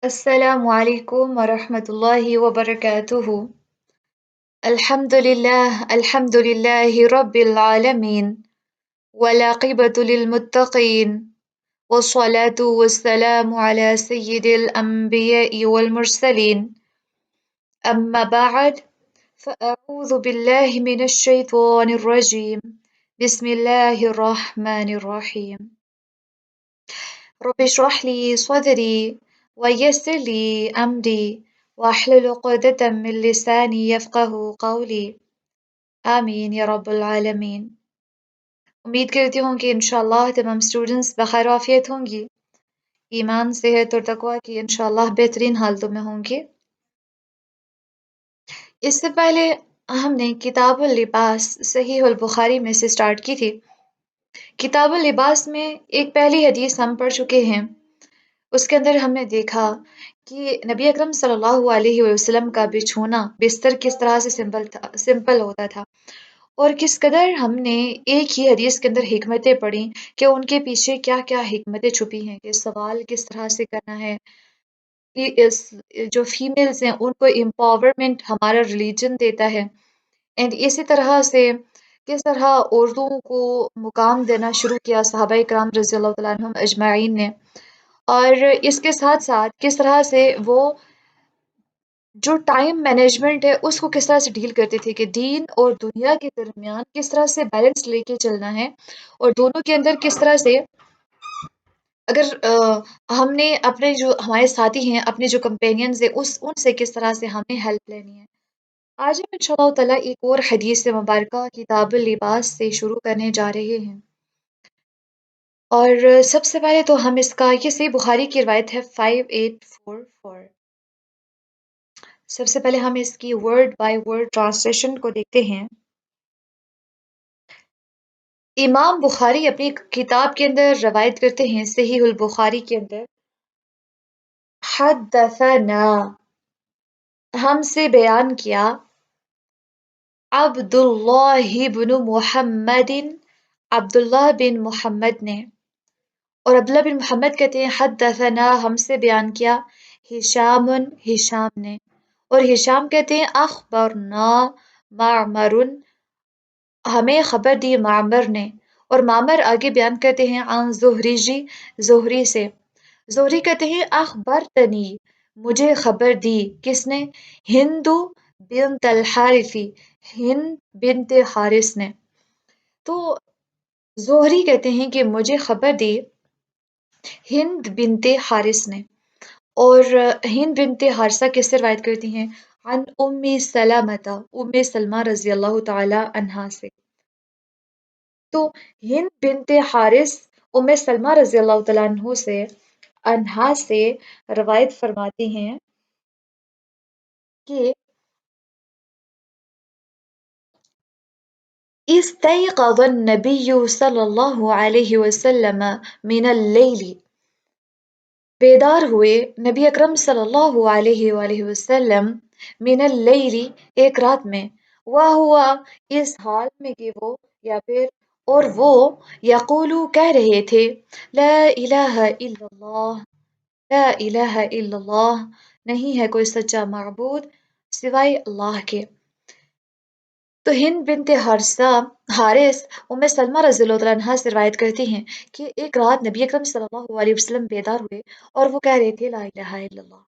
السلام عليكم ورحمة الله وبركاته. الحمد لله رب العالمين، والعاقبة للمتقين، والصلاة والسلام على سيد الأنبياء والمرسلين. أما بعد، فأعوذ بالله من الشيطان الرجيم. بسم الله الرحمن الرحيم. رب اشرح لي صدري ويسر لي أمري واحلل عقدة من لساني يفقه قولي. آمین یا رب العالمین۔ امید کرتی ہوں کہ انشاءاللہ تمام اسٹوڈنٹس بخیر وافیت ہوں گی، ایمان صحت اور تقوی کی انشاءاللہ بہترین حالتوں میں ہوں گی۔ اس سے پہلے ہم نے کتاب اللباس صحیح البخاری میں سے سٹارٹ کی تھی۔ کتاب اللباس میں ایک پہلی حدیث ہم پڑھ چکے ہیں، اس کے اندر ہم نے دیکھا کہ نبی اکرم صلی اللہ علیہ وسلم کا بچھونا بستر کس طرح سے سمپل ہوتا تھا، اور کس قدر ہم نے ایک ہی حدیث کے اندر حکمتیں پڑھی کہ ان کے پیچھے کیا کیا حکمتیں چھپی ہیں، کہ سوال کس طرح سے کرنا ہے، کہ جو فیمیلز ہیں ان کو امپاورمنٹ ہمارا ریلیجن دیتا ہے، اینڈ اسی طرح سے کس طرح عورتوں کو مقام دینا شروع کیا صحابہ کرام رضی اللہ تعالیٰ عنہم اجمعین نے، اور اس کے ساتھ ساتھ کس طرح سے وہ جو ٹائم مینجمنٹ ہے اس کو کس طرح سے ڈیل کرتے تھے، کہ دین اور دنیا کے درمیان کس طرح سے بیلنس لے کے چلنا ہے، اور دونوں کے اندر کس طرح سے اگر ہم نے اپنے جو ہمارے ساتھی ہیں، اپنے جو کمپینینز ہیں، ان سے کس طرح سے ہمیں ہیلپ لینی ہے۔ آج ہم انشاءاللہ تعالیٰ ایک اور حدیث مبارکہ کتاب اللباس سے شروع کرنے جا رہے ہیں، اور سب سے پہلے تو ہم اس کا یہ صحیح بخاری کی روایت ہے 5844۔ سب سے پہلے ہم اس کی ورڈ بائی ورڈ ٹرانسلیشن کو دیکھتے ہیں۔ امام بخاری اپنی کتاب کے اندر روایت کرتے ہیں صحیح البخاری کے اندر، حدثنا، ہم سے بیان کیا، عبداللہ بن محمد، عبداللہ بن محمد نے، اور عبداللہ بن محمد کہتے ہیں حدثنا، ہم سے بیان کیا، ہشام، ہشام نے، اور ہشام کہتے ہیں اخبرنا معمر، ہمیں خبر دی معمر نے، اور معمر آگے بیان کرتے ہیں عن زہری جی، زہری سے، زہری کہتے ہیں اخبرتنی، مجھے خبر دی، کس نے؟ ہند بنت الحارثی، ہند بنت حارث نے۔ تو زہری کہتے ہیں کہ مجھے خبر دی ہند بنت حارث نے، اور ہند بنت حارثہ کس سے روایت کرتی ہیں؟ عن ام سلمہ، ام سلمہ رضی اللہ تعالی عنہا سے۔ تو ہند بنت حارث ام سلمہ رضی اللہ تعالیٰ عنہا سے روایت فرماتی ہیں کہ استيقظ النبي صلی اللہ علیہ وسلم من اللیل، بیدار ہوئے نبی اکرم صلی اللہ علیہ وآلہ وسلم من اللیل، ایک رات میں، وہوا، اس حال میں کہ وہ، یا پھر اور وہ، یقولو، کہہ رہے تھے، لا الہ الا اللہ، لا الہ الا اللہ، نہیں ہے کوئی سچا معبود سوائے اللہ کے۔ تو ہند بنت حارث ام سلمہ رضی اللہ تعالیٰ عنہا سے روایت کرتی ہیں کہ ایک رات نبی اکرم صلی اللہ علیہ وسلم بیدار ہوئے اور وہ کہہ رہے تھے لا الہ الا اللہ۔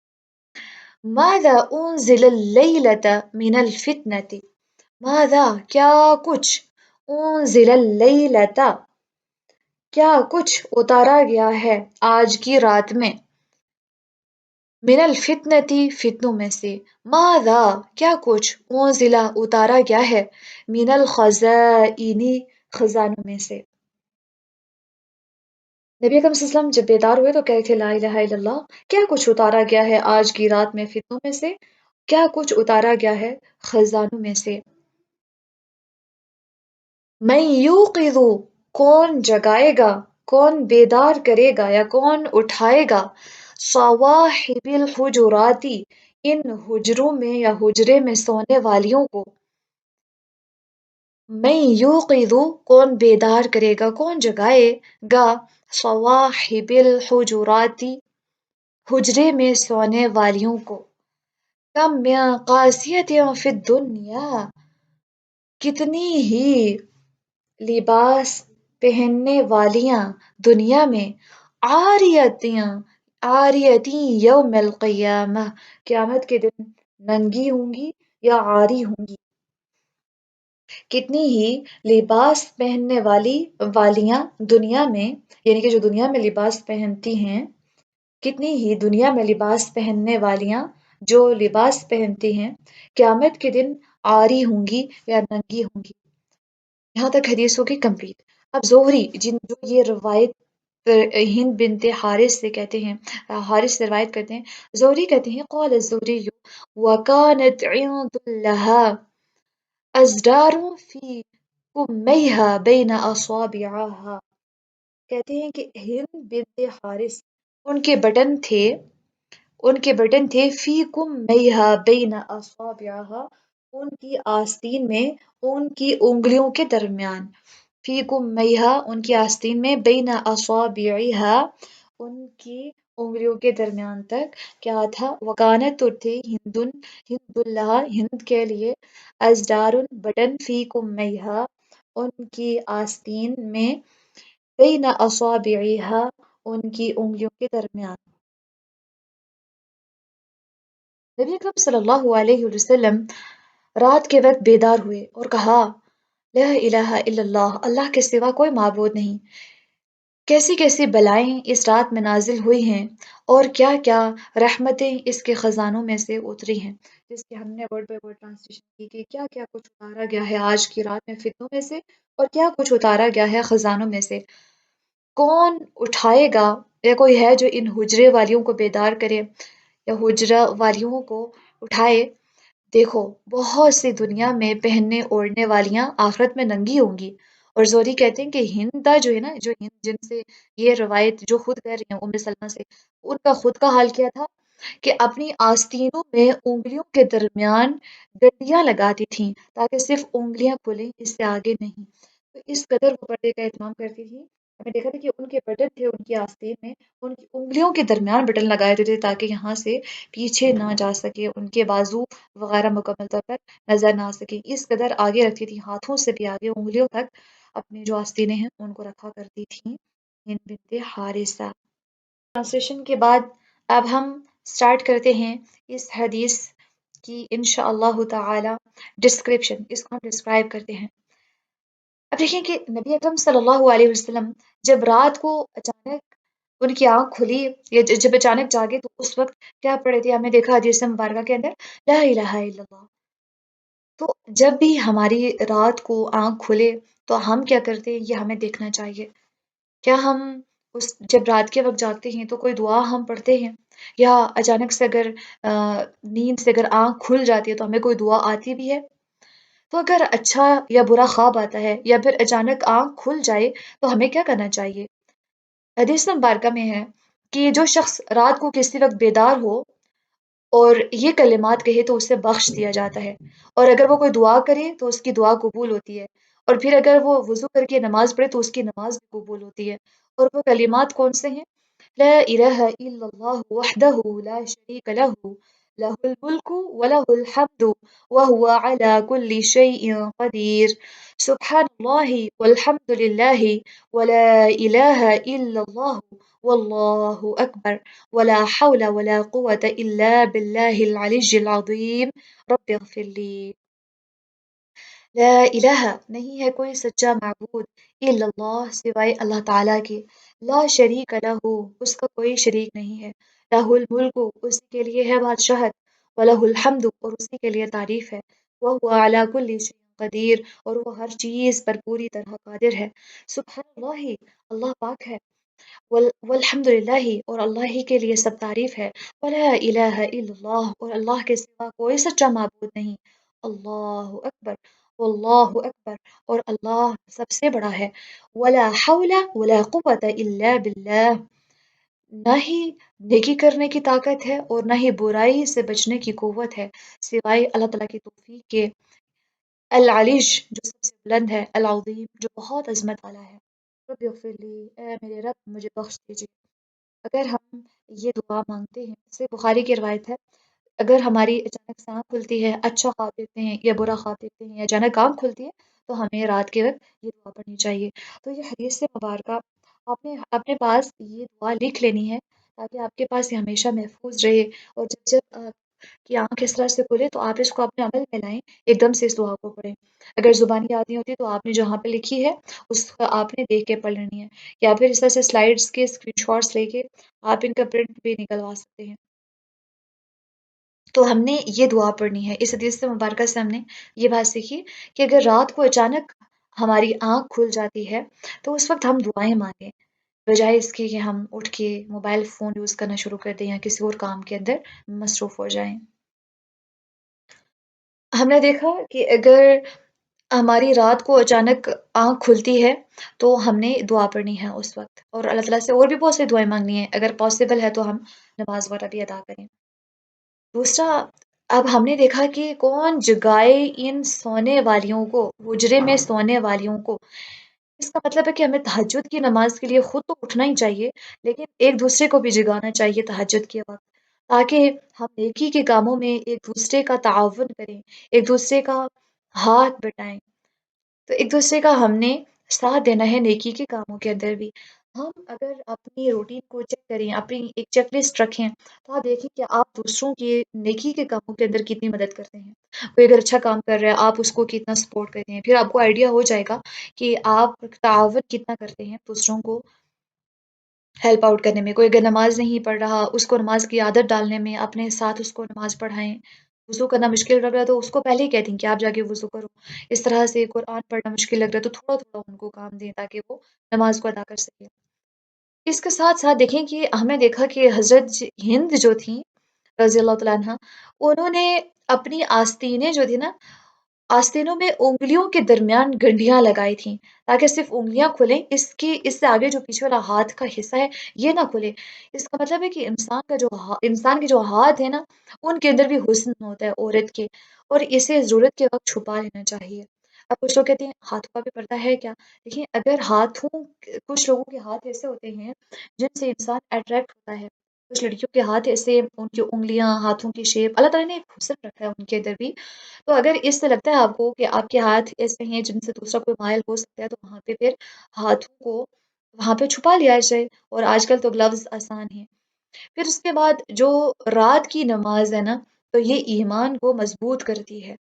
ماذا انزل اللیلۃ من الفتنۃ، ماذا، کیا کچھ، انزل اللیلۃ، کیا کچھ اتارا گیا ہے آج کی رات میں، من الفتنتی، فتنوں میں سے، ماذا، کیا کچھ، انزلہ، اتارا گیا ہے، من الخزائن، خزانوں میں سے۔ نبی اکرم صلی اللہ علیہ وسلم جب بیدار ہوئے تو کہے تھے لا الہ الا اللہ، کیا کچھ اتارا گیا ہے آج کی رات میں فتنوں میں سے، کیا کچھ اتارا گیا ہے خزانوں میں سے۔ من یوقظ، کون جگائے گا، کون بیدار کرے گا یا کون اٹھائے گا، صواحب الحجرات، ان حجروں میں یا حجرے میں سونے والیوں کو، من یوقظ، کون بیدار کرے گا، کون جگائے گا، صواحب الحجرات، حجرے میں سونے والیوں کو، کم من قاسیت فی الدنیا، کتنی ہی لباس پہننے والیاں دنیا میں، عاریتیاں، عاریتی یوم القیامہ، قیامت کے دن ننگی ہوں گی یا عاری ہوں گی، کتنی ہی لباس پہننے والیاں دنیا میں، یعنی کہ جو دنیا میں لباس پہنتی ہیں، کتنی ہی دنیا میں لباس پہننے والیاں جو لباس پہنتی ہیں، قیامت کے دن عاری ہوں گی یا ننگی ہوں گی۔ یہاں تک حدیث ہوگی کمپلیٹ۔ اب زہری جو یہ روایت ہند بنت حارث سے کہتے ہیں، حارث سے روایت کرتے ہیں، زہری کہتے ہیں قال الزہری وکانت عند لها ازدار فی کمیہا بین اصابعها، کہتے ہیں کہ ہند بنت حارث، ان کے بٹن تھے، ان کے بٹن تھے فی کمیہا بین اصابعها، ان کی آستین میں، ان کی انگلیوں کے درمیان، فی کمیہا ان کی آستین میں، بین اصابعها ان کی انگلیوں کے درمیان تک کیا تھا، وکانت تو تھی ہندن، ہند اللہ ہند کے لیے، ازدار بٹن فی کمیہا ان کی آستین میں، بین اصابعها ان کی انگلیوں کے درمیان۔ نبی اکرم صلی اللہ علیہ وسلم رات کے وقت بیدار ہوئے اور کہا لا الہ الا اللہ، اللہ کے سوا کوئی معبود نہیں، کیسی کیسی بلائیں اس رات میں نازل ہوئی ہیں اور کیا کیا رحمتیں اس کے خزانوں میں سے اتری ہیں، جس کی ہم نے ورڈ بائی ورڈ ٹرانسلیشن کی کہ کیا کیا کچھ اتارا گیا ہے آج کی رات میں فتنوں میں سے، اور کیا کچھ اتارا گیا ہے خزانوں میں سے۔ کون اٹھائے گا، یا کوئی ہے جو ان حجرے والیوں کو بیدار کرے یا حجرہ والیوں کو اٹھائے؟ دیکھو بہت سی دنیا میں پہننے اوڑھنے والیاں آخرت میں ننگی ہوں گی، اور زہری کہتے ہیں کہ ہندا جو ہے نا، جو ہند جن سے یہ روایت جو خود کہہ رہی ہیں ام سلمہ سے، ان کا خود کا حال کیا تھا کہ اپنی آستینوں میں انگلیوں کے درمیان گڈیاں لگاتی تھیں تاکہ صرف انگلیاں کھلیں، اس سے آگے نہیں۔ تو اس قدر وہ پردے کا اہتمام کرتی تھی، ہمیں دیکھا تھا کہ ان کے بٹن تھے ان کی آستین میں، ان کی انگلیوں کے درمیان بٹن لگائے ہوتے تھے تاکہ یہاں سے پیچھے نہ جا سکے، ان کے بازو وغیرہ مکمل طور پر نظر نہ آ سکے، اس قدر آگے رکھتی تھی، ہاتھوں سے بھی آگے، انگلیوں تک اپنی جو آستینیں ہیں ان کو رکھا کرتی تھیں ہند بنت حارثہ۔ ٹرانسلیشن کے بعد اب ہم سٹارٹ کرتے ہیں اس حدیث کی انشاءاللہ تعالی ڈسکرپشن، اس کو ہم ڈسکرائب کرتے ہیں۔ اب دیکھیں کہ نبی اکرم صلی اللہ علیہ وسلم جب رات کو اچانک ان کی آنکھ کھلی یا جب اچانک جاگے تو اس وقت کیا پڑھے تھے، ہم نے دیکھا حدیث مبارکہ کے اندر لا الہ الا اللہ۔ تو جب بھی ہماری رات کو آنکھ کھلے تو ہم کیا کرتے ہیں، یہ ہمیں دیکھنا چاہیے۔ کیا ہم اس جب رات کے وقت جاگتے ہیں تو کوئی دعا ہم پڑھتے ہیں، یا اچانک سے اگر نیند سے اگر آنکھ کھل جاتی ہے تو ہمیں کوئی دعا آتی بھی ہے؟ تو اگر اچھا یا برا خواب آتا ہے یا پھر اچانک آنکھ کھل جائے تو ہمیں کیا کرنا چاہیے؟ حدیث مبارکہ میں ہے کہ جو شخص رات کو کسی وقت بیدار ہو اور یہ کلمات کہے تو اسے بخش دیا جاتا ہے، اور اگر وہ کوئی دعا کرے تو اس کی دعا قبول ہوتی ہے، اور پھر اگر وہ وضو کر کے نماز پڑھے تو اس کی نماز بھی قبول ہوتی ہے۔ اور وہ کلمات کون سے ہیں؟ لا الہ الا اللہ وحدہ لا شریک لہ، لہ الملک ولہ الحمد وہو علی کل شیء قدیر، سبحان اللہ والحمد للہ ولا الہ الا اللہ واللہ اکبر ولا حول ولا قوة الا باللہ العلی العظیم، رب اغفر لی۔ لا الہ نہیں ہے کوئی سچا معبود، الا اللہ سوائے اللہ تعالیٰ کے، لا شریک لہ اس کا کوئی شریک نہیں ہے، لہ الملک اسی کے لیے ہے بادشاہت، وَلَهُ الحمد اور اسی کے لیے تعریف ہے، وَهُوَ عَلَى كُلِّ شَيْءٍ قدیر اور وہ ہر چیز پر پوری طرح قادر ہے، سبحان اللہ اللہ پاک ہے، والحمد للہ اور اللہ ہی کے لیے سب تعریف ہے، ولا الہ الا اللہ اور اللہ کے سوا کوئی سچا معبود نہیں، اللہ اکبر واللہ اکبر اور اللہ سب سے بڑا ہے، ولا حول ولا قوة الا باللہ نہ ہی نیکی کرنے کی طاقت ہے اور نہ ہی برائی سے بچنے کی قوت ہے سوائے اللہ تعالیٰ کی توفیق کے، العلیش جو سب سے بلند ہے، العظیم جو بہت عظمت والا ہے، رب اغفر لی اے میرے رب مجھے بخش دیجیے۔ اگر ہم یہ دعا مانگتے ہیں، سے بخاری کی روایت ہے، اگر ہماری اچانک سے آنکھ کھلتی ہے، اچھا خواب دیکھتے ہیں یا برا خواب دیکھتے ہیں یا اچانک آنکھ کھلتی ہے، تو ہمیں رات کے وقت یہ دعا پڑھنی چاہیے۔ تو یہ حدیث سے مبارکہ آپ نے اپنے پاس یہ دعا لکھ لینی ہے، تاکہ آپ کے پاس یہ ہمیشہ محفوظ رہے، اور جب جب آپ کی آنکھ اس طرح سے کھلے تو آپ اس کو اپنے عمل میں لائیں، ایک دم سے اس دعا کو پڑھیں۔ اگر زبانی یاد نہیں ہوتی تو آپ نے جہاں پہ لکھی ہے اس کا آپ نے دیکھ کے پڑھ لینی ہے، یا پھر اس طرح سے سلائڈس کے اسکرین شاٹس لے کے آپ ان کا پرنٹ بھی نکلوا سکتے ہیں۔ تو ہم نے یہ دعا پڑھنی ہے، اس حدیث سے مبارکہ سے ہم نے یہ بات سیکھی کہ اگر رات کو اچانک ہماری آنکھ کھل جاتی ہے تو اس وقت ہم دعائیں مانگیں، بجائے اس کے کہ ہم اٹھ کے موبائل فون یوز کرنا شروع کر دیں یا کسی اور کام کے اندر مصروف ہو جائیں۔ ہم نے دیکھا کہ اگر ہماری رات کو اچانک آنکھ کھلتی ہے تو ہم نے دعا پڑھنی ہے اس وقت، اور اللہ تعالیٰ سے اور بھی بہت سی دعائیں مانگنی ہیں، اگر پاسبل ہے تو ہم نماز وغیرہ بھی ادا کریں۔ دوسرا، اب ہم نے دیکھا کہ کون جگائے ان سونے والیوں کو، حجرے میں سونے والیوں کو۔ اس کا مطلب ہے کہ ہمیں تہجد کی نماز کے لیے خود تو اٹھنا ہی چاہیے، لیکن ایک دوسرے کو بھی جگانا چاہیے تہجد کے وقت، تاکہ ہم نیکی کے کاموں میں ایک دوسرے کا تعاون کریں، ایک دوسرے کا ہاتھ بٹائیں۔ تو ایک دوسرے کا ہم نے ساتھ دینا ہے نیکی کے کاموں کے اندر بھی۔ ہم اگر اپنی روٹین کو چیک کریں، اپنی ایک چیک لسٹ رکھیں، تو آپ دیکھیں کہ آپ دوسروں کے نیکی کے کاموں کے اندر کتنی مدد کرتے ہیں۔ کوئی اگر اچھا کام کر رہا ہے آپ اس کو کتنا سپورٹ کرتے ہیں، پھر آپ کو آئیڈیا ہو جائے گا کہ آپ تعاون کتنا کرتے ہیں دوسروں کو ہیلپ آؤٹ کرنے میں۔ کوئی اگر نماز نہیں پڑھ رہا، اس کو نماز کی عادت ڈالنے میں اپنے ساتھ اس کو نماز پڑھائیں۔ وضو کرنا مشکل لگ رہا ہے تو اس کو پہلے ہی کہہ دیں کہ آپ جا کے وضو کرو۔ اس طرح سے قرآن پڑھنا مشکل لگ رہا ہے تو تھوڑا تھوڑا ان کو کام دیں تاکہ وہ نماز کو ادا کر سکیں۔ اس کے ساتھ ساتھ دیکھیں کہ ہم نے دیکھا کہ حضرت ہند جو تھیں رضی اللہ تعالیٰ عنہ، انہوں نے اپنی آستینیں جو تھی نا، آستینوں میں انگلیوں کے درمیان گنڈیاں لگائی تھیں، تاکہ صرف انگلیاں کھلیں، اس سے آگے جو پیچھے والا ہاتھ کا حصہ ہے یہ نہ کھلے۔ اس کا مطلب ہے کہ انسان کے جو ہاتھ ہے نا، ان کے اندر بھی حسن ہوتا ہے عورت کے، اور اسے ضرورت کے وقت چھپا لینا چاہیے۔ اب کچھ لوگ کہتے ہیں ہاتھوں کا بھی پردہ ہے کیا؟ دیکھیں، اگر کچھ لوگوں کے ہاتھ ایسے ہوتے ہیں جن سے انسان اٹریکٹ ہوتا ہے، کچھ لڑکیوں کے ہاتھ ایسے، ان کی انگلیاں، ہاتھوں کی شیپ، اللہ تعالیٰ نے ایک حسن رکھا ہے ان کے اندر بھی۔ تو اگر اس سے لگتا ہے آپ کو کہ آپ کے ہاتھ ایسے ہیں جن سے دوسرا کوئی مائل ہو سکتا ہے، تو وہاں پہ پھر ہاتھوں کو وہاں پہ چھپا لیا جائے، اور آج کل تو گلوز آسان ہیں۔ پھر اس کے بعد جو رات کی نماز ہے نا، تو یہ ایمان کو مضبوط کرتی ہے،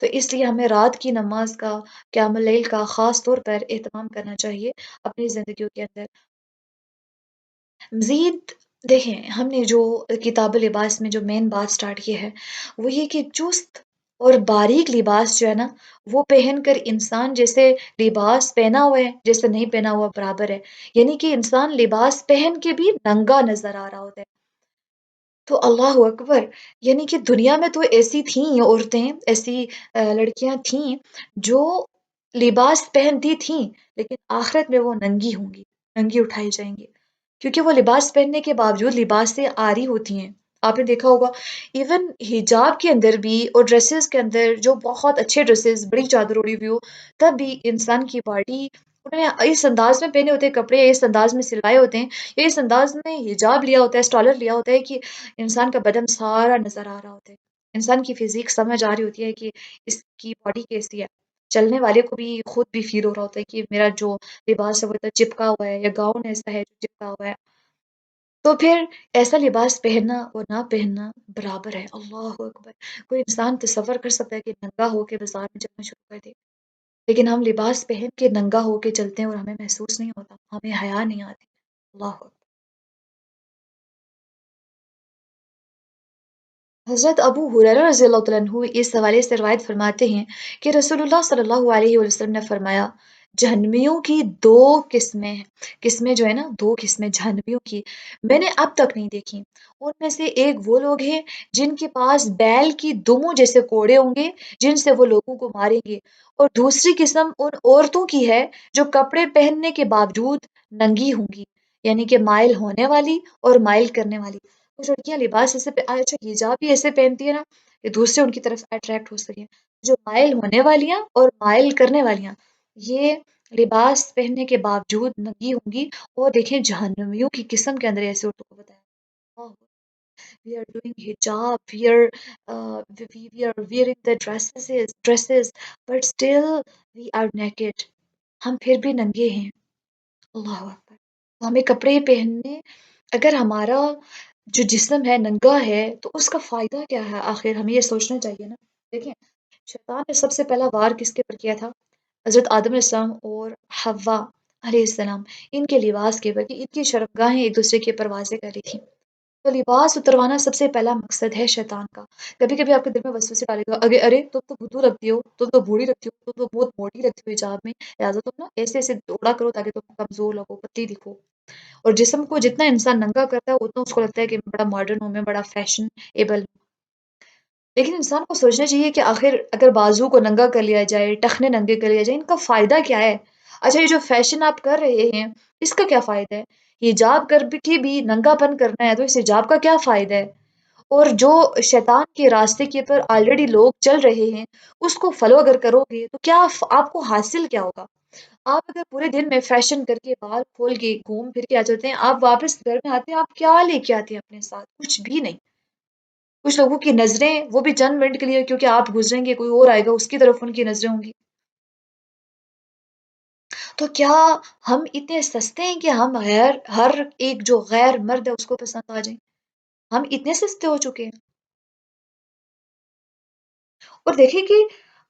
تو اس لیے ہمیں رات کی نماز کا، قیام اللیل کا خاص طور پر اہتمام کرنا چاہیے اپنی زندگیوں کے اندر۔ مزید دیکھیں، ہم نے جو کتاب لباس میں جو مین بات سٹارٹ کی ہے وہ یہ کہ چست اور باریک لباس جو ہے نا، وہ پہن کر انسان جیسے لباس پہنا ہوا ہے جیسے نہیں پہنا ہوا برابر ہے، یعنی کہ انسان لباس پہن کے بھی ننگا نظر آ رہا ہوتا ہے۔ تو اللہ اکبر، یعنی کہ دنیا میں تو ایسی تھیں عورتیں، ایسی لڑکیاں تھیں جو لباس پہنتی تھیں، لیکن آخرت میں وہ ننگی ہوں گی، ننگی اٹھائی جائیں گی، کیونکہ وہ لباس پہننے کے باوجود لباس سے آری ہوتی ہیں۔ آپ نے دیکھا ہوگا ایون حجاب کے اندر بھی اور ڈریسز کے اندر، جو بہت اچھے ڈریسز، بڑی چادر اڑی ہوئی ہو، تب بھی انسان کی باڈی، انہوں نے اس انداز میں پہنے ہوتے ہیں کپڑے، یا اس انداز میں سلوائے ہوتے ہیں، یا اس انداز میں حجاب لیا ہوتا ہے، اسٹالر لیا ہوتا ہے کہ انسان کا بدن سارا نظر آ رہا ہوتا ہے، انسان کی فزیک سمجھ آ رہی ہوتی ہے کہ اس کی باڈی کیسی ہے۔ چلنے والے کو بھی خود بھی فیل ہو رہا ہوتا ہے کہ میرا جو لباس ہے وہ اتنا چپکا ہوا ہے، یا گاؤن ایسا ہے جو چپکا ہوا ہے۔ تو پھر ایسا لباس پہننا اور نہ پہننا برابر ہے۔ اللہ اکبر، کوئی انسان تصور کر سکتا ہے کہ ننگا ہو کے بازار میں چلنا شروع کر دے، لیکن ہم لباس پہن کے ننگا ہو کے چلتے ہیں اور ہمیں محسوس نہیں ہوتا، ہمیں حیا نہیں آتی۔ اللہ اکبر۔ حضرت ابو ہریرہ رضی اللہ تعالیٰ عنہ اس حوالے سے روایت فرماتے ہیں کہ رسول اللہ صلی اللہ علیہ وسلم نے فرمایا، جہنمیوں کی دو قسمیں ہیں، قسمیں جو ہے نا، دو قسمیں جہنمیوں کی میں نے اب تک نہیں دیکھی۔ ان میں سے ایک وہ لوگ ہیں جن کے پاس بیل کی دموں جیسے کوڑے ہوں گے، جن سے وہ لوگوں کو ماریں گے، اور دوسری قسم ان عورتوں کی ہے جو کپڑے پہننے کے باوجود ننگی ہوں گی، یعنی کہ مائل ہونے والی اور مائل کرنے والی۔ کچھ لڑکیاں لباس ایسے اچھا حجاب بھی ایسے پہنتی ہے نا کہ دوسرے ان کی طرف اٹریکٹ ہو سکیں۔ جو مائل ہونے والیاں اور مائل کرنے والیاں، یہ لباس پہننے کے باوجود ننگی ہوں گی، اور دیکھیں جہنمیوں کی قسم کے اندر ایسے عورتوں کو بتایا we are doing hijab, we are wearing the dresses, but still we are naked. ہم پھر بھی ننگے ہیں. اللہ اکبر. تو ہمیں کپڑے پہننے، اگر ہمارا جو جسم ہے ننگا ہے تو اس کا فائدہ کیا ہے؟ آخر ہمیں یہ سوچنا چاہیے نا. دیکھیں، شیطان نے سب سے پہلا وار کس کے پر کیا تھا؟ حضرت آدم علیہ السلام اور حوا علیہ السلام، ان کے لباس کے پر، کہ ان کی شرمگاہیں ایک دوسرے کے پر واضح کر رہی تھیں. تو لباس اتروانا سب سے پہلا مقصد ہے شیطان کا. کبھی کبھی آپ کے دل میں وسوسے ڈالے گا، اگر ارے تم تو بدو رکھتی ہو، تم تو بوڑھی رکھتی ہو، تم تو بہت موٹی رکھتی ہو حجاب میں، لہٰذا تم نا ایسے ایسے دوڑا کرو تاکہ تم کمزور لگو، پتلی دکھو. اور جسم کو جتنا انسان ننگا کرتا ہے اتنا اس کو لگتا ہے کہ میں بڑا ماڈرن ہوں، میں بڑا فیشن ایبل ہوں. لیکن انسان کو سوچنا چاہیے کہ آخر اگر بازو کو ننگا کر لیا جائے، ٹخنے ننگے کر لیا جائے، ان کا فائدہ کیا ہے؟ اچھا، یہ جو فیشن آپ کر رہے ہیں اس کا کیا فائدہ ہے؟ حجاب کر کے بھی ننگا پن کرنا ہے تو اس حجاب کا کیا فائدہ ہے؟ اور جو شیطان کے راستے کے پر آلریڈی لوگ چل رہے ہیں اس کو فالو اگر کرو گے تو کیا آپ کو حاصل کیا ہوگا؟ آپ اگر پورے دن میں فیشن کر کے بال کھول کے گھوم پھر کے آ جاتے ہیں، آپ واپس گھر میں آتے ہیں، آپ کیا لے کے آتے ہیں اپنے ساتھ؟ کچھ بھی نہیں. کچھ لوگوں کی نظریں وہ بھی چند منٹ کے لیے، کیونکہ آپ گزریں گے کوئی اور آئے گا اس کی طرف ان کی نظریں ہوں گی. تو کیا ہم اتنے سستے ہیں کہ ہم ہر ایک جو غیر مرد ہے اس کو پسند آ جائیں؟ ہم اتنے سستے ہو چکے ہیں. اور دیکھیں کہ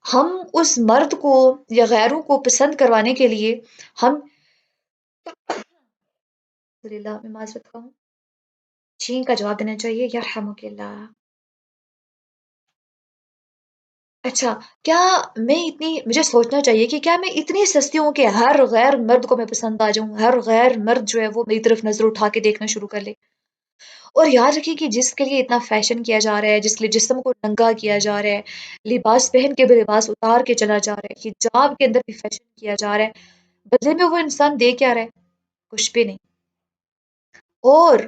ہم اس مرد کو یا غیروں کو پسند کروانے کے لیے ہم اللہ میں معذرت خواہ ہوں، چھین کا جواب دینا چاہیے، یرحمک اللہ. اچھا، کیا میں اتنی مجھے سوچنا چاہیے کہ کیا میں اتنی سستی ہوں کہ ہر غیر مرد کو میں پسند آ جاؤں، ہر غیر مرد جو ہے وہ میری طرف نظر اٹھا کے دیکھنا شروع کر لے. اور یاد رکھیے کہ جس کے لیے اتنا فیشن کیا جا رہا ہے، جس کے لیے جسم کو ننگا کیا جا رہا ہے، لباس پہن کے بھی لباس اتار کے چلا جا رہا ہے، حجاب کے اندر بھی فیشن کیا جا رہا ہے، بدلے میں وہ انسان دے کیا رہا ہے؟ کچھ بھی نہیں. اور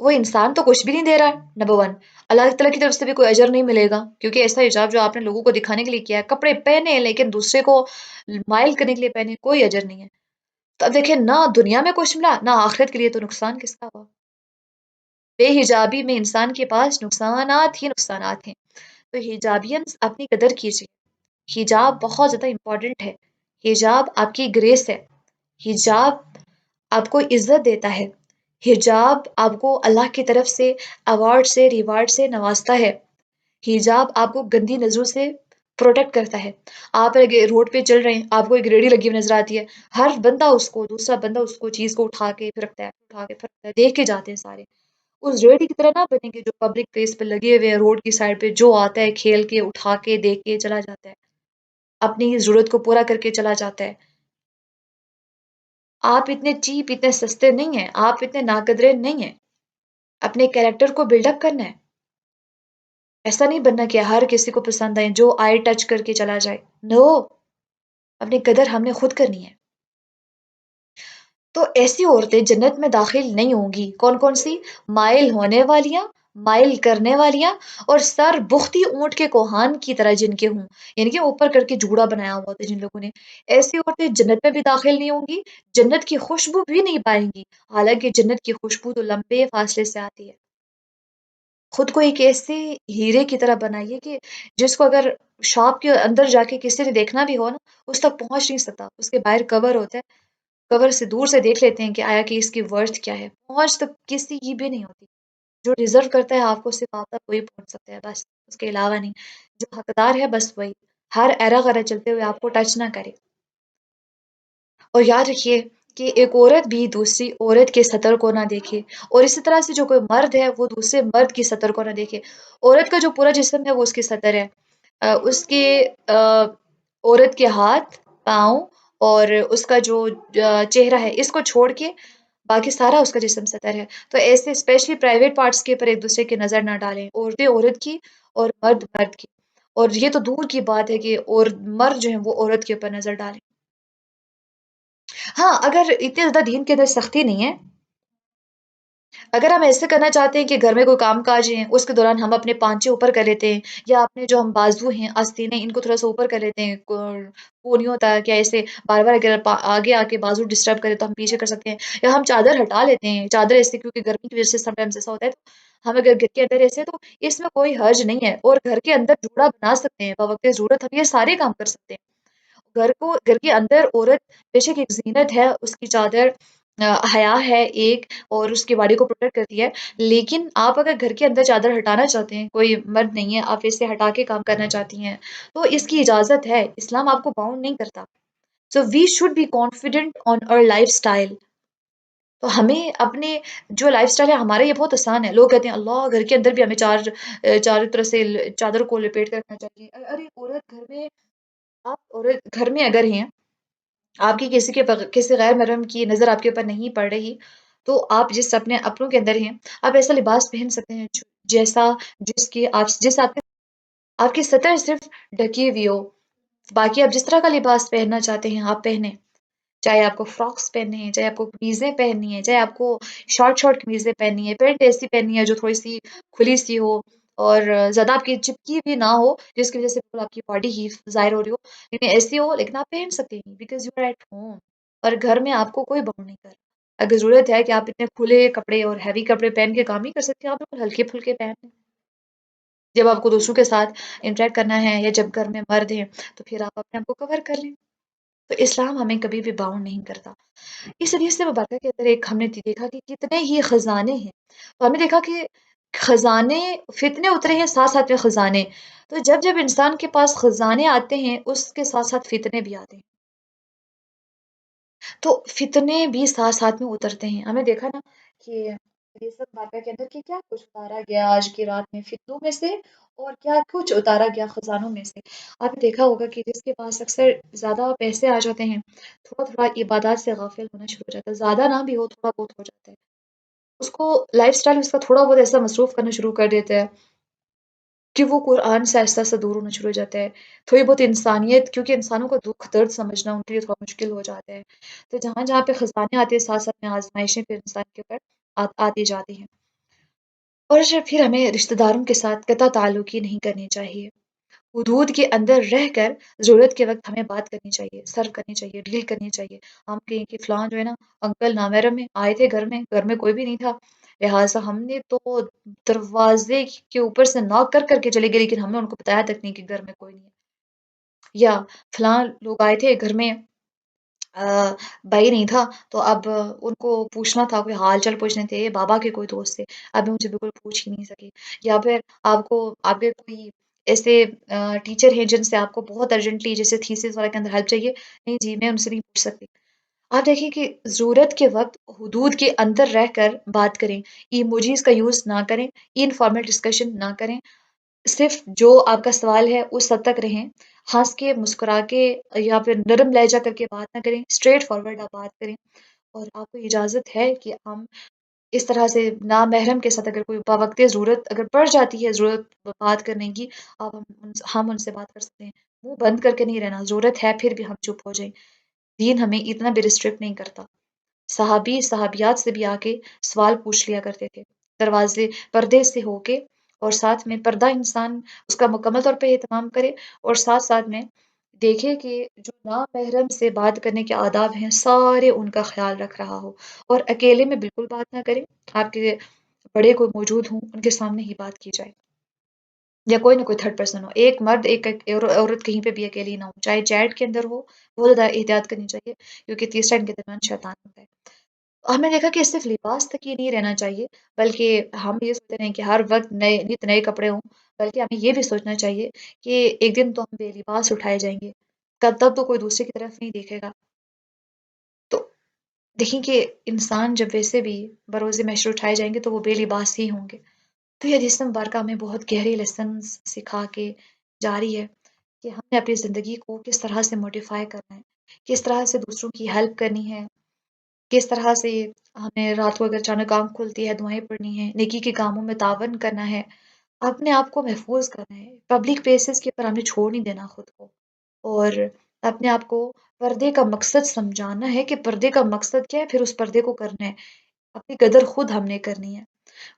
وہ انسان تو کچھ بھی نہیں دے رہا ہے. نمبر ون، اللہ تعالیٰ کی طرف سے بھی کوئی اجر نہیں ملے گا، کیونکہ ایسا حجاب جو آپ نے لوگوں کو دکھانے کے لیے کیا ہے، کپڑے پہنے لیکن دوسرے کو مائل کرنے کے لیے پہنے، کوئی اجر نہیں ہے. تو اب دیکھیں، نہ دنیا میں کچھ ملا نہ آخرت کے لیے، تو نقصان کس کا ہوا؟ بے حجابی میں انسان کے پاس نقصانات ہی نقصانات ہیں. تو حجابین اپنی قدر کیجیے. حجاب بہت زیادہ امپورٹنٹ ہے. حجاب آپ کی گریس ہے. حجاب آپ کو عزت دیتا ہے. حجاب آپ کو اللہ کی طرف سے ایوارڈ سے ریوارڈ سے نوازتا ہے. حجاب آپ کو گندی نظروں سے پروٹیکٹ کرتا ہے. آپ اگر روڈ پہ چل رہے ہیں، آپ کو ایک ریڑھی لگی ہوئی نظر آتی ہے، ہر بندہ اس کو، دوسرا بندہ اس کو چیز کو اٹھا کے پھرکتا ہے، اٹھا کے پھرکتا ہے، دیکھ کے جاتے ہیں سارے. اس ریڑھی کی طرح نہ بنیں گے جو پبلک پلیس پہ لگے ہوئے ہیں، روڈ کی سائڈ پہ جو آتا ہے کھیل کے اٹھا کے دیکھ کے چلا جاتا ہے، اپنی ضرورت کو پورا کر کے چلا جاتا ہے. آپ اتنے چیپ، اتنے سستے نہیں ہیں، آپ اتنے ناقدرے نہیں ہیں. اپنے کیریکٹر کو بلڈ اپ کرنا ہے. ایسا نہیں بننا کہ ہر کسی کو پسند آئے، جو آئے ٹچ کر کے چلا جائے. نو، اپنی قدر ہم نے خود کرنی ہے. تو ایسی عورتیں جنت میں داخل نہیں ہوں گی. کون کون سی؟ مائل ہونے والیاں، مائل کرنے والیاں، اور سر بختی اونٹ کے کوہان کی طرح جن کے ہوں، یعنی کہ اوپر کر کے جوڑا بنایا ہوا ہوتا ہے جن لوگوں نے. ایسی عورتیں جنت میں بھی داخل نہیں ہوں گی، جنت کی خوشبو بھی نہیں پائیں گی. حالانکہ جنت کی خوشبو تو لمبے فاصلے سے آتی ہے. خود کو ایک ایسے ہیرے کی طرح بنائیے کہ جس کو اگر شاپ کے اندر جا کے کسی نے دیکھنا بھی ہو نا، اس تک پہنچ نہیں سکتا. اس کے باہر کور ہوتا ہے، کور سے دور سے دیکھ لیتے ہیں کہ آیا کہ اس کی ورتھ کیا ہے. پہنچ تک کسی کی بھی نہیں ہوتی. جو ڈیزرو کرتا ہے آپ کو صرف آپ تک وہی پہنچ سکتا ہے، بس اس کے علاوہ نہیں. جو حقدار ہے بس وہی، ہر ایرا غیرہ چلتے ہوئے آپ کو ٹچ نہ کرے. اور یاد رکھیے کہ ایک عورت بھی دوسری عورت کے سطر کو نہ دیکھے، اور اسی طرح سے جو کوئی مرد ہے وہ دوسرے مرد کی سطر کو نہ دیکھے. عورت کا جو پورا جسم ہے وہ اس کی سطر ہے. اس کے عورت کے ہاتھ، پاؤں اور اس کا جو چہرہ ہے، اس کو چھوڑ کے باقی سارا اس کا جسم سطر ہے. تو ایسے اسپیشلی پرائیویٹ پارٹس کے اوپر ایک دوسرے کی نظر نہ ڈالیں، عورتیں عورت کی اور مرد مرد کی. اور یہ تو دور کی بات ہے کہ اور مرد جو ہیں وہ عورت کے اوپر نظر ڈالیں. ہاں، اگر اتنے زیادہ دین کے اندر سختی نہیں ہے، اگر ہم ایسے کرنا چاہتے ہیں کہ گھر میں کوئی کام کاج ہے اس کے دوران ہم اپنے پانچے اوپر کر لیتے ہیں، یا اپنے جو ہم بازو ہیں آستینیں ان کو تھوڑا سا اوپر کر لیتے ہیں، وہ نہیں ہوتا کہ ایسے بار بار اگر آگے آ کے بازو ڈسٹرب کرے تو ہم پیچھے کر سکتے ہیں، یا ہم چادر ہٹا لیتے ہیں چادر ایسے، کیونکہ گرمی کی وجہ سے سم ٹائمز ایسا ہوتا ہے، تو ہم اگر گھر کے اندر ایسے تو اس میں کوئی حرج نہیں ہے، اور گھر کے اندر جوڑا بنا سکتے ہیں بوقت ضرورت، ہم یہ سارے کام کر سکتے ہیں۔ گھر کے اندر عورت بے شک ایک زینت ہے، اس کی چادر حیا ہے ایک، اور اس کی باڈی کو پروٹیکٹ کرتی ہے، لیکن آپ اگر گھر کے اندر چادر ہٹانا چاہتے ہیں، کوئی مرد نہیں ہے، آپ اسے ہٹا کے کام کرنا چاہتی ہیں، تو اس کی اجازت ہے، اسلام آپ کو باؤنڈ نہیں کرتا۔ سو وی شوڈ بی کانفیڈنٹ آن اور لائف اسٹائل۔ تو ہمیں اپنے جو لائف اسٹائل ہے ہمارا یہ بہت آسان ہے، لوگ کہتے ہیں اللہ گھر کے اندر بھی ہمیں چار طرح سے چادر کو لپیٹ کر رکھنا چاہیے، ارے عورت گھر میں، آپ عورت گھر میں اگر ہیں، آپ کی کسی غیر محرم کی نظر آپ کے اوپر نہیں پڑ رہی، تو آپ جس اپنے اپنوں کے اندر ہیں، آپ ایسا لباس پہن سکتے ہیں جیسا آپ کی سطر صرف ڈھکی ہوئی ہو، باقی آپ جس طرح کا لباس پہننا چاہتے ہیں آپ پہنیں، چاہے آپ کو فراکس پہننے ہیں، چاہے آپ کو قمیضیں پہننی ہیں، چاہے آپ کو شارٹ قمیضیں پہننی ہے، پینٹ ایسی پہننی ہے جو تھوڑی سی کھلی سی ہو، اور زیادہ آپ کی چپکی بھی نہ ہو جس کی وجہ سے بالکل آپ کی باڈی ہی ظاہر ہو رہی ہو، لیکن ایسی ہو لیکن آپ پہن سکتے ہیں because you are at home, اور گھر میں آپ کو کوئی باؤنڈ نہیں کر۔ اگر ضرورت ہے کہ آپ اتنے کھلے کپڑے اور ہیوی کپڑے پہن کے کام نہیں کر سکتے، آپ بالکل ہلکے پھلکے پہن لیں۔ جب آپ کو دوسروں کے ساتھ انٹریکٹ کرنا ہے یا جب گھر میں مرد ہیں تو پھر آپ اپنے آپ کو کور کر لیں۔ تو اسلام ہمیں کبھی بھی باؤنڈ نہیں کرتا۔ اس حدیث سے مبارکہ کے اندر ایک ہم نے دیکھا کہ کتنے ہی خزانے ہیں، تو ہم نے دیکھا کہ خزانے، فتنے اترے ہیں ساتھ ساتھ میں خزانے، تو جب جب انسان کے پاس خزانے آتے ہیں اس کے ساتھ ساتھ فتنے بھی آتے ہیں، تو فتنے بھی ساتھ ساتھ میں اترتے ہیں۔ ہمیں دیکھا نا کہ حدیث مبارکہ کے اندر کہ کیا کچھ اتارا گیا آج کی رات میں فتنوں میں سے، اور کیا کچھ اتارا گیا خزانوں میں سے۔ آپ نے دیکھا ہوگا کہ جس کے پاس اکثر زیادہ پیسے آ جاتے ہیں، تھوڑا تھوڑا عبادات سے غافل ہونا شروع ہو جاتا ہے، زیادہ نہ بھی ہو تھوڑا بہت ہو جاتا ہے، اس کو لائف سٹائل اس کا تھوڑا بہت ایسا مصروف کرنا شروع کر دیتا ہے کہ وہ قرآن سے آہستہ آہستہ دور ہونا شروع ہو جاتا ہے، تھوڑی بہت انسانیت، کیونکہ انسانوں کا دکھ درد سمجھنا ان کے لیے تھوڑا مشکل ہو جاتا ہے، تو جہاں جہاں پہ خزانے آتے ہیں ساتھ ساتھ میں آزمائشیں پھر انسان کے اوپر آتی جاتی ہیں۔ اور پھر ہمیں رشتہ داروں کے ساتھ قطع تعلقی نہیں کرنی چاہیے، حدود کے اندر رہ کر ضرورت کے وقت ہمیں بات کرنی چاہیے، سرو کرنی چاہیے، ڈیل کرنی چاہیے۔ ہم کہیں کہ فلاں جو ہے نا انکل نامحرم میں آئے تھے، گھر میں کوئی بھی نہیں تھا، لہٰذا ہم نے تو دروازے کے اوپر سے ناک کر کر کے چلے گئے، لیکن ہم نے ان کو بتایا تک نہیں کہ گھر میں کوئی نہیں ہے، یا فلاں لوگ آئے تھے گھر میں، آ، بھائی نہیں تھا، تو اب ان کو پوچھنا تھا، کوئی حال چال پوچھنے تھے، بابا کے کوئی دوست تھے، اب مجھے بالکل پوچھ ہی نہیں سکی، یا پھر آپ کو آپ کے کوئی ایسے ٹیچر ہیں جن سے آپ کو بہت ارجنٹلی جیسے تھیسس وغیرہ کے اندر ہیلپ چاہیے، نہیں جی میں ان سے نہیں پوچھ سکتی۔ آپ دیکھیں کہ ضرورت کے وقت حدود کے اندر رہ کر بات کریں، ایموجیز کا یوز نہ کریں، انفارمل ڈسکشن نہ کریں، صرف جو آپ کا سوال ہے اس حد تک رہیں، ہنس کے مسکرا کے یا پھر نرم لہجہ کر کے بات نہ کریں، اسٹریٹ فارورڈ آپ بات کریں، اور آپ کو اجازت ہے کہ ہم اس طرح سے نامحرم کے ساتھ اگر کوئی باوقت ضرورت اگر پڑ جاتی ہے ضرورت بات کرنے کی، آپ ہم ان سے بات کر سکتے ہیں، منہ بند کر کے نہیں رہنا، ضرورت ہے پھر بھی ہم چپ ہو جائیں، دین ہمیں اتنا بھی ریسٹرکٹ نہیں کرتا۔ صحابی صحابیات سے بھی آ کے سوال پوچھ لیا کرتے تھے، دروازے پردے سے ہو کے، اور ساتھ میں پردہ انسان اس کا مکمل طور پہ اہتمام کرے، اور ساتھ ساتھ میں دیکھے کہ جو نامحرم سے بات کرنے کے آداب ہیں سارے ان کا خیال رکھ رہا ہو، اور اکیلے میں بالکل بات نہ کریں، آپ کے بڑے کوئی موجود ہوں ان کے سامنے ہی بات کی جائے، یا کوئی نہ کوئی تھرڈ پرسن ہو، ایک مرد ایک عورت کہیں پہ بھی اکیلی نہ ہو، چاہے چیٹ کے اندر ہو، بہت زیادہ احتیاط کرنی چاہیے، کیونکہ تیسرا ان کے درمیان شیطان ہوتا ہے۔ ہم نے دیکھا کہ صرف لباس تک یہ نہیں رہنا چاہیے، بلکہ ہم یہ سوچتے ہیں کہ ہر وقت نئے کپڑے ہوں، بلکہ ہمیں یہ بھی سوچنا چاہیے کہ ایک دن تو ہم بے لباس اٹھائے جائیں گے، تب تو کوئی دوسرے کی طرف نہیں دیکھے گا، تو دیکھیں کہ انسان جب ویسے بھی بروز محشر اٹھائے جائیں گے تو وہ بے لباس ہی ہوں گے۔ تو یہ حدیث مبارکہ ہمیں بہت گہرے لیسنس سکھا کے جا رہی ہے کہ ہم نے اپنی زندگی کو کس طرح سے موڈیفائی کرنا ہے، کس طرح سے دوسروں کی ہیلپ کرنی ہے، کس طرح سے ہمیں رات کو اگر اچانک آنکھ کھلتی ہے دعائیں پڑھنی ہے، نیکی کے کاموں میں تعاون کرنا ہے، اپنے آپ کو محفوظ کرنا ہے، پبلک پلیسز کے اوپر ہمیں چھوڑ نہیں دینا خود کو، اور اپنے آپ کو پردے کا مقصد سمجھانا ہے کہ پردے کا مقصد کیا ہے، پھر اس پردے کو کرنا ہے، اپنی قدر خود ہم نے کرنی ہے،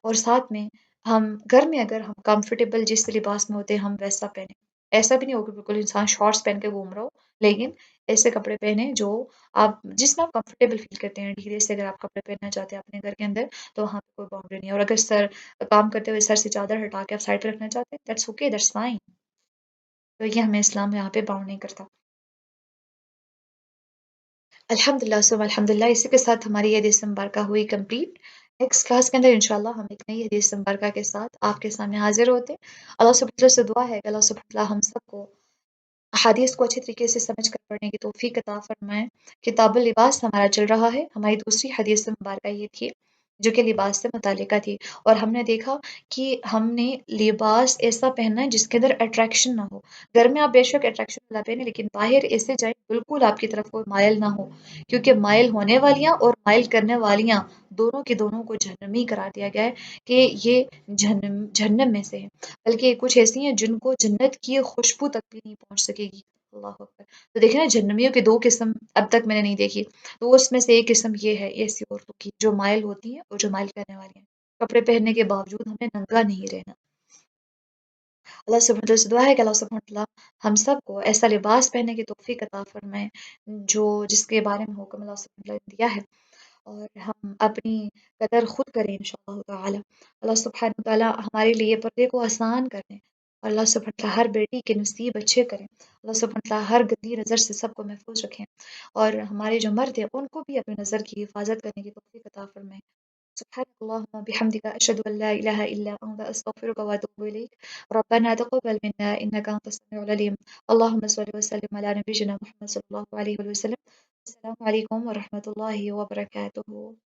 اور ساتھ میں ہم گھر میں اگر ہم کمفرٹیبل جس لباس میں ہوتے ہیں ہم ویسا پہنیں۔ ایسا بھی نہیں ہو کہ بالکل انسان شارٹس پہن کے گھوم رہا ہو، لیکن ایسے کپڑے پہنے جو آپ جس میں آپ کمفرٹیبل فیل کرتے ہیں، ڈھیلے سے اگر آپ کپڑے پہننا چاہتے ہیں اپنے گھر کے اندر تو وہاں پہ کوئی باؤنڈری نہیں ہے، اور اگر کام کرتے ہوئے سر سے چادر ہٹا کے آپ سائڈ پہ رکھنا چاہتے ہیں دیٹس اوکے، دیٹس فائن، تو یہ ہمیں اسلام یہاں پہ باؤنڈ نہیں کرتا۔ الحمد للہ سب الحمد للہ، اسی کے ساتھ ہماری یہ حدیث مبارکہ ہوئی کمپلیٹ۔ نیکسٹ کلاس کے اندر انشاءاللہ ہم ایک نئی حدیث مبارکہ کے ساتھ آپ کے سامنے حاضر ہوتے ہیں۔ اللہ سبحانہ وتعالیٰ سے دعا ہے کہ اللہ سبحانہ وتعالیٰ ہم سب کو احادیث کو اچھے طریقے سے سمجھ کر پڑھنے کی توفیق عطا فرمائے۔ کتاب اللباس ہمارا چل رہا ہے، ہماری دوسری حدیث مبارکہ یہ تھی جو کہ لباس سے متعلقہ تھی، اور ہم نے دیکھا کہ ہم نے لباس ایسا پہننا ہے جس کے اندر اٹریکشن نہ ہو۔ گھر میں آپ بے شک اٹریکشن والا پہنے، لیکن باہر ایسے جائیں بالکل آپ کی طرف کوئی مائل نہ ہو، کیونکہ مائل ہونے والیاں اور مائل کرنے والیاں دونوں کے دونوں کو جہنمی قرار دیا گیا ہے کہ یہ جہنم میں سے ہیں، بلکہ کچھ ایسی ہیں جن کو جنت کی خوشبو تک بھی نہیں پہنچ سکے گی۔ اللہ اکبر! تو دیکھیں نا، جہنمیوں کی دو قسم اب تک میں نے نہیں دیکھی، تو اس میں سے ایک قسم یہ ہے ایسی عورتوں کی جو مائل ہوتی ہیں اور جو مائل کرنے والی ہیں۔ کپڑے پہننے کے باوجود ہمیں ننگا نہیں رہنا۔ اللہ سبحانہ وتعالیٰ سے دعا ہے کہ اللہ سبحانہ وتعالیٰ ہم سب کو ایسا لباس پہننے کی توفیق عطا فرمائے جو جس کے بارے میں حکم اللہ سبحانہ وتعالیٰ نے دیا ہے، اور ہم اپنی قدر خود کریں انشاءاللہ تعالی۔ اللہ سبحانہ وتعالیٰ ہمارے لیے پردے کو آسان کر دیں، اور اللہ سبحانہ وتعالیٰ ہر بیٹی کے نصیب اچھے کریں۔ اللہ سبحانہ وتعالیٰ ہر گندی نظر سے سب کو محفوظ رکھیں، اور ہمارے جو مرد ہیں ان کو بھی اپنی نظر کی حفاظت کرنے کی توفیق عطا فرمائے۔ سبحانك اللهم وبحمدك أشهد أن لا إله إلا أنت أستغفرك وأتوب إليك ربنا تقبل منا إنك أنت السميع العليم اللهم صل وسلم على نبينا محمد صلى الله عليه وسلم السلام عليكم ورحمة الله وبركاته.